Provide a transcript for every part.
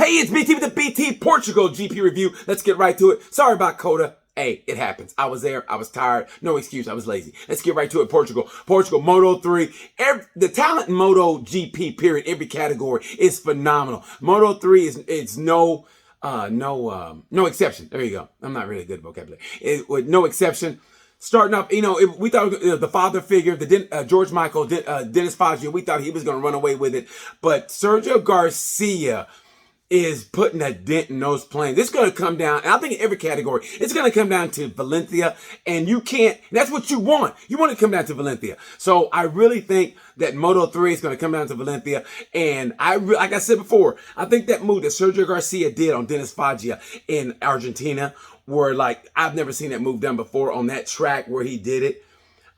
Hey, it's BT with the BT Portugal GP review. Let's get right to it. Sorry about Coda. Hey, it happens. I was there. I was tired. No excuse. I was lazy. Let's get right to it. Portugal, Moto3. The talent in Motogp, period, every category is phenomenal. Moto3 is no exception. There you go. I'm not really good at vocabulary. With no exception. Starting up, we thought the father figure, George Michael, Dennis Foggia, we thought he was going to run away with it. But Sergio Garcia is putting a dent in those planes. It's going to come down, and I think in every category, it's going to come down to Valencia, and you can't, that's what you want. You want to come down to Valencia. So I really think that Moto3 is going to come down to Valencia, and like I said before, I think that move that Sergio Garcia did on Dennis Foggia in Argentina, where I've never seen that move done before on that track where he did it.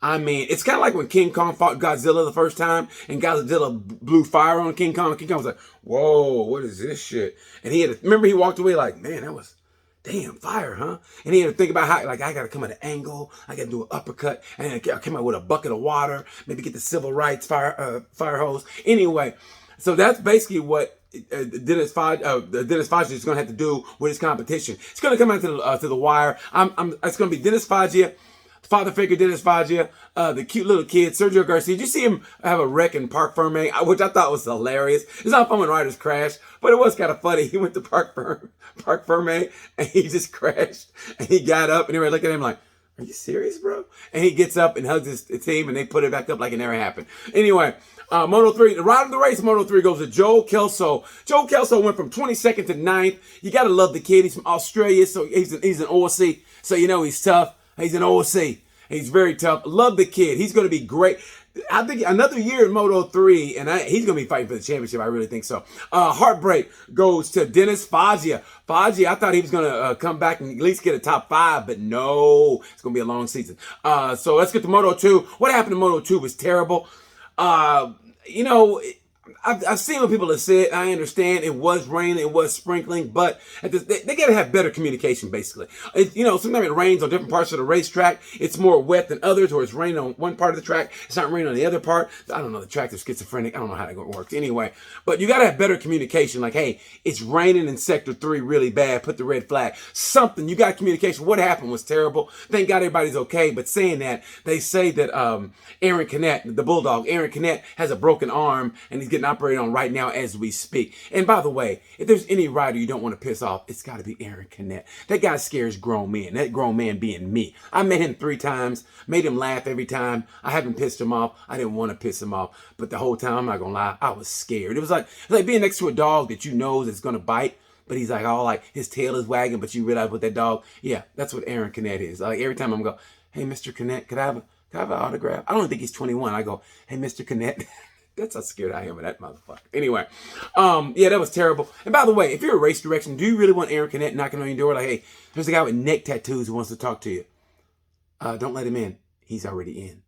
I mean, it's kind of like when King Kong fought Godzilla the first time and Godzilla blew fire on King Kong. King Kong was like, whoa, what is this shit? And remember he walked away like, man, that was damn fire, huh? And he had to think about how, I got to come at an angle. I got to do an uppercut. And I came out with a bucket of water, maybe get the civil rights fire hose. Anyway, so that's basically what Dennis Foggia is going to have to do with his competition. It's going to come out to the wire. It's going to be Dennis Foggia, father figure Dennis Foggia, the cute little kid, Sergio Garcia. Did you see him have a wreck in Parc Ferme, which I thought was hilarious? It's not fun when riders crash, but it was kind of funny. He went to Parc Ferme, and he just crashed, and he got up, and everybody looked at him like, are you serious, bro? And he gets up and hugs his team, and they put it back up like it never happened. Anyway, Moto3, the ride of the race, Moto3 goes to Joe Kelso. Joe Kelso went from 22nd to 9th. You got to love the kid. He's from Australia, so he's an Aussie, so you know he's tough. He's an OC. He's very tough. Love the kid. He's going to be great. I think another year in Moto3, and he's going to be fighting for the championship. I really think so. Heartbreak goes to Dennis Foggia. Foggia, I thought he was going to come back and at least get a top 5, but no. It's going to be a long season. So let's get to Moto2. What happened to Moto2 was terrible. I've seen what people have said. I understand it was raining, it was sprinkling, but they got to have better communication, basically. Sometimes it rains on different parts of the racetrack. It's more wet than others, or it's raining on one part of the track. It's not raining on the other part. I don't know. The tracks are schizophrenic. I don't know how that works. Anyway, but you got to have better communication. Like, hey, it's raining in Sector 3 really bad. Put the red flag. Something. You got communication. What happened was terrible. Thank God everybody's okay. But saying that, they say that Aaron Canet, the Bulldog, Aaron Canet has a broken arm, and he's getting operated on right now as we speak. And by the way, if there's any rider you don't want to piss off, it's got to be Aaron Canet. That guy scares grown men. That grown man being me. I met him 3 times, made him laugh every time. I haven't pissed him off. I didn't want to piss him off, but the whole time, I'm not gonna lie, I was scared. It was like being next to a dog that you know is gonna bite, but he's his tail is wagging, but you realize with that dog, yeah, that's what Aaron Canet is. Like every time I'm go, hey, Mr. Canet, could I have an autograph? I don't think he's 21. I go, hey, Mr. Canet. That's how scared I am of that motherfucker. Anyway, yeah, that was terrible. And by the way, if you're a race direction, do you really want Aaron Canet knocking on your door like, hey, there's a guy with neck tattoos who wants to talk to you? Don't let him in. He's already in.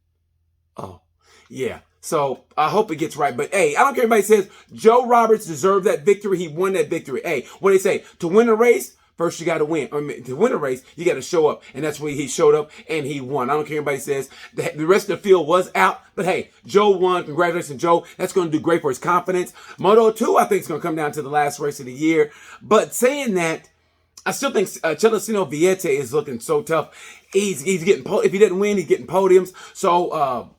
Oh, yeah. So I hope it gets right. But hey, I don't care if anybody says Joe Roberts deserved that victory. He won that victory. Hey, what do they say? To win a race, first you got to win. To win a race, you got to show up. And that's where he showed up and he won. I don't care if anybody says the rest of the field was out. But hey, Joe won. Congratulations, Joe. That's going to do great for his confidence. Moto2, I think, is going to come down to the last race of the year. But saying that, I still think Celestino Vietti is looking so tough. He's getting, if he doesn't win, he's getting podiums. So,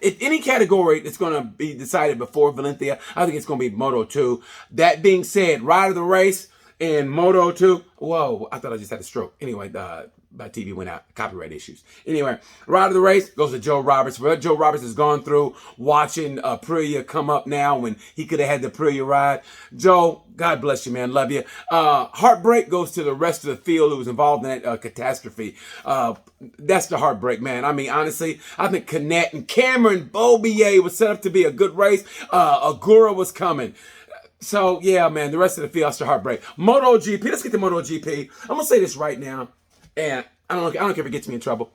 if any category that's going to be decided before Valencia, I think it's going to be Moto2. That being said, ride of the race in Moto2. Whoa, I thought I just had a stroke. Anyway, my TV went out. Copyright issues. Anyway, ride of the race goes to Joe Roberts. What Joe Roberts has gone through watching Aprilia come up now when he could have had the Aprilia ride. Joe, God bless you, man. Love you. Heartbreak goes to the rest of the field who was involved in that catastrophe. That's the heartbreak, man. I mean, honestly, I think Canet and Cameron Beaubier was set up to be a good race. Agura was coming. So, yeah, man, the rest of the field, that's the heartbreak. Motogp, let's get to Motogp. I'm going to say this right now, and I don't care if it gets me in trouble.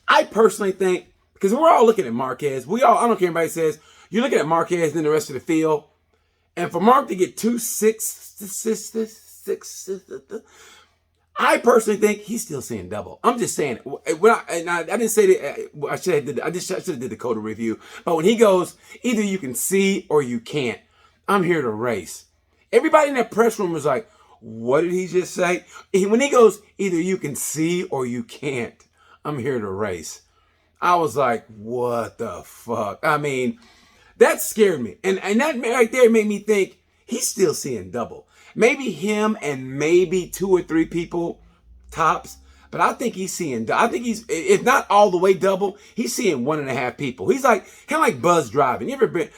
I personally think, because we're all looking at Marquez, I don't care if anybody says, you're looking at Marquez and then the rest of the field, and for Mark to get 2.6, I personally think he's still seeing double. I'm just saying it. I didn't say that. I should have did the Coda review. But when he goes, either you can see or you can't. I'm here to race. Everybody in that press room was like, what did he just say? When he goes, either you can see or you can't. I'm here to race. I was like, what the fuck? I mean, that scared me. And that right there made me think he's still seeing double. Maybe him and maybe 2 or 3 people tops. But I think he's seeing, I think he's, if not all the way double, he's seeing 1.5 people. He's like, kind of like buzz driving. You ever been,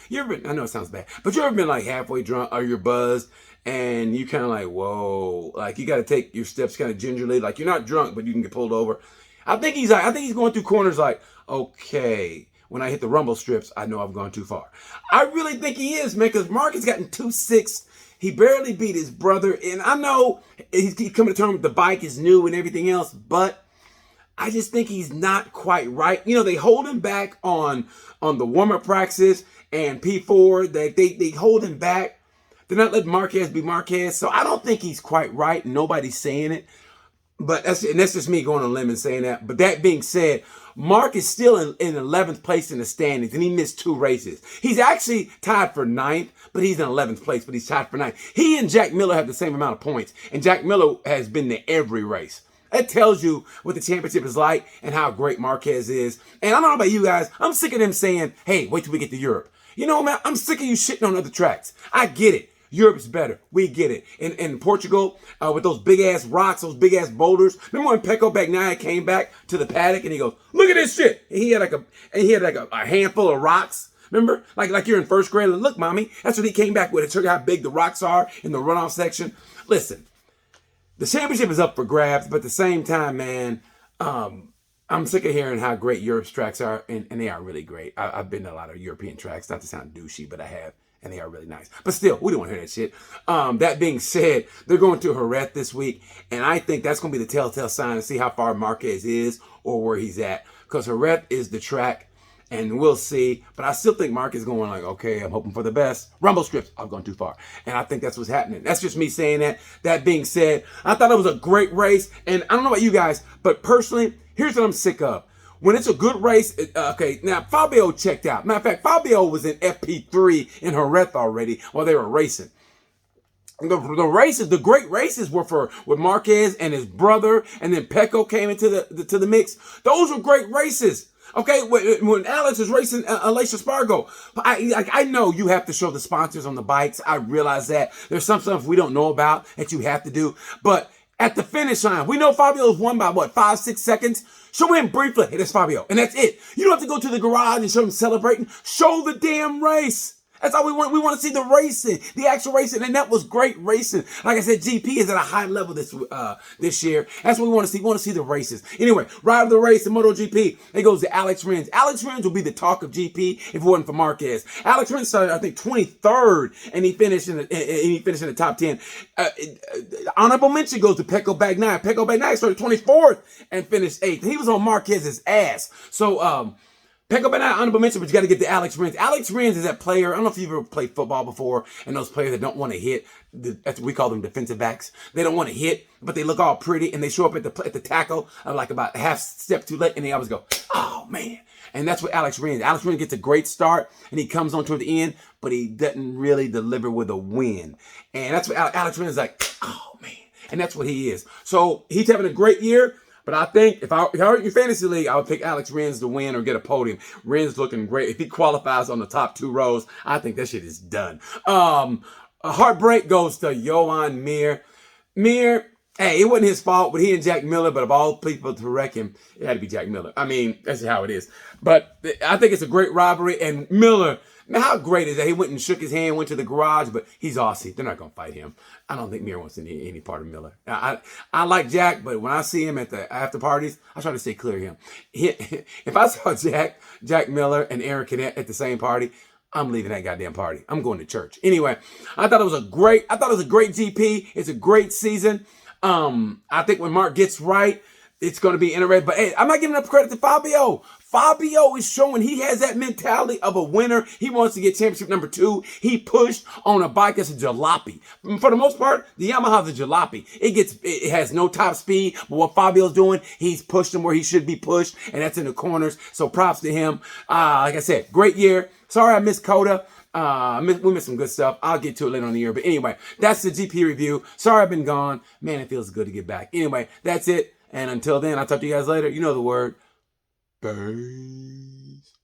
I know it sounds bad, but you ever been like halfway drunk or you're buzzed and you kind of like, whoa, like you got to take your steps kind of gingerly. Like you're not drunk, but you can get pulled over. I think he's going through corners like, okay, when I hit the rumble strips, I know I've gone too far. I really think he is, man, because Mark has gotten 2.6. He barely beat his brother. And I know he's coming to terms with the bike is new and everything else, but I just think he's not quite right. You know, they hold him back on the warm-up practices and P4. They hold him back. They're not letting Marquez be Marquez. So I don't think he's quite right. Nobody's saying it. But that's just me going on a limb and saying that. But that being said, Mark is still in 11th place in the standings, and he missed 2 races. He's actually tied for 9th, but he's in 11th place, but he's tied for 9th. He and Jack Miller have the same amount of points, and Jack Miller has been to every race. That tells you what the championship is like and how great Marquez is. And I don't know about you guys, I'm sick of them saying, hey, wait till we get to Europe. You know, man, I'm sick of you shitting on other tracks. I get it. Europe's better. We get it. In Portugal, with those big ass rocks, those big ass boulders. Remember when Pecco Bagnaia came back to the paddock and he goes, "Look at this shit." And he had like a handful of rocks. Remember, like you're in first grade. Look, mommy, that's what he came back with. It showed you how big the rocks are in the runoff section. Listen, the championship is up for grabs, but at the same time, man, I'm sick of hearing how great Europe's tracks are, and they are really great. I've been to a lot of European tracks, not to sound douchey, but I have. And they are really nice. But still, we don't want to hear that shit. That being said, they're going to Jerez this week. And I think that's going to be the telltale sign to see how far Marquez is or where he's at. Because Jerez is the track. And we'll see. But I still think Mark is going like, okay, I'm hoping for the best. Rumble strips, I've gone too far. And I think that's what's happening. That's just me saying that. That being said, I thought it was a great race. And I don't know about you guys, but personally, here's what I'm sick of. When it's a good race, okay, now Fabio checked out. Matter of fact, Fabio was in FP3 in Jerez already while they were racing. The great races were with Marquez and his brother, and then Pecco came into the mix. Those were great races. Okay, when Alex was racing Alicia Spargo, I know you have to show the sponsors on the bikes. I realize that. There's some stuff we don't know about that you have to do, but at the finish line, we know Fabio's won by what, 5-6 seconds? Show him briefly, hey, that's Fabio, and that's it. You don't have to go to the garage and show him celebrating. Show the damn race. That's all we want. We want to see the racing, the actual racing, and that was great racing. Like I said, GP is at a high level this year. That's what we want to see. We want to see the races. Anyway, right of the race in Motogp, it goes to Alex Rins. Alex Rins will be the talk of GP if it wasn't for Marquez. Alex Rins started, I think, 23rd, and he finished in the top 10. Honorable mention goes to Pecco Bagnaia. Pecco Bagnaia started 24th and finished 8th. He was on Marquez's ass. So, Pecco Bagnaia, honorable mention, but you got to get to Alex Rins. Alex Rins is that player. I don't know if you've ever played football before, and those players that don't want to hit, we call them defensive backs. They don't want to hit, but they look all pretty, and they show up at the tackle like about a half step too late, and they always go, oh, man. And that's what Alex Rins. Alex Rins gets a great start, and he comes on toward the end, but he doesn't really deliver with a win. And that's what Alex Rins is like, oh, man. And that's what he is. So he's having a great year. But I think if I were in your fantasy league, I would pick Alex Rins to win or get a podium. Rins looking great. If he qualifies on the top 2 rows, I think that shit is done. A heartbreak goes to Johan Mir. Mir, hey, it wasn't his fault, but he and Jack Miller, but of all people to wreck him, it had to be Jack Miller. I mean, that's how it is. But I think it's a great robbery. And Miller, man, how great is that? He went and shook his hand, went to the garage, but he's Aussie. They're not going to fight him. I don't think Mir wants any part of Miller. I like Jack, but when I see him at the after parties, I try to stay clear of him. If I saw Jack Miller and Aaron Cadet at the same party, I'm leaving that goddamn party. I'm going to church. Anyway, I thought it was a great GP. It's a great season. I think when Mark gets right, it's going to be interesting. But hey, I'm not giving up credit to Fabio. Fabio is showing he has that mentality of a winner. He wants to get championship number 2. He pushed on a bike that's a jalopy. For the most part, the Yamaha's a jalopy. It has no top speed, but what Fabio's doing, he's pushed him where he should be pushed, and that's in the corners. So props to him. Like I said, great year. Sorry I missed Coda. We missed some good stuff. I'll get to it later on in the year. But anyway, that's the GP review. Sorry I've been gone. Man, it feels good to get back. Anyway, that's it. And until then, I'll talk to you guys later. You know the word. Peace.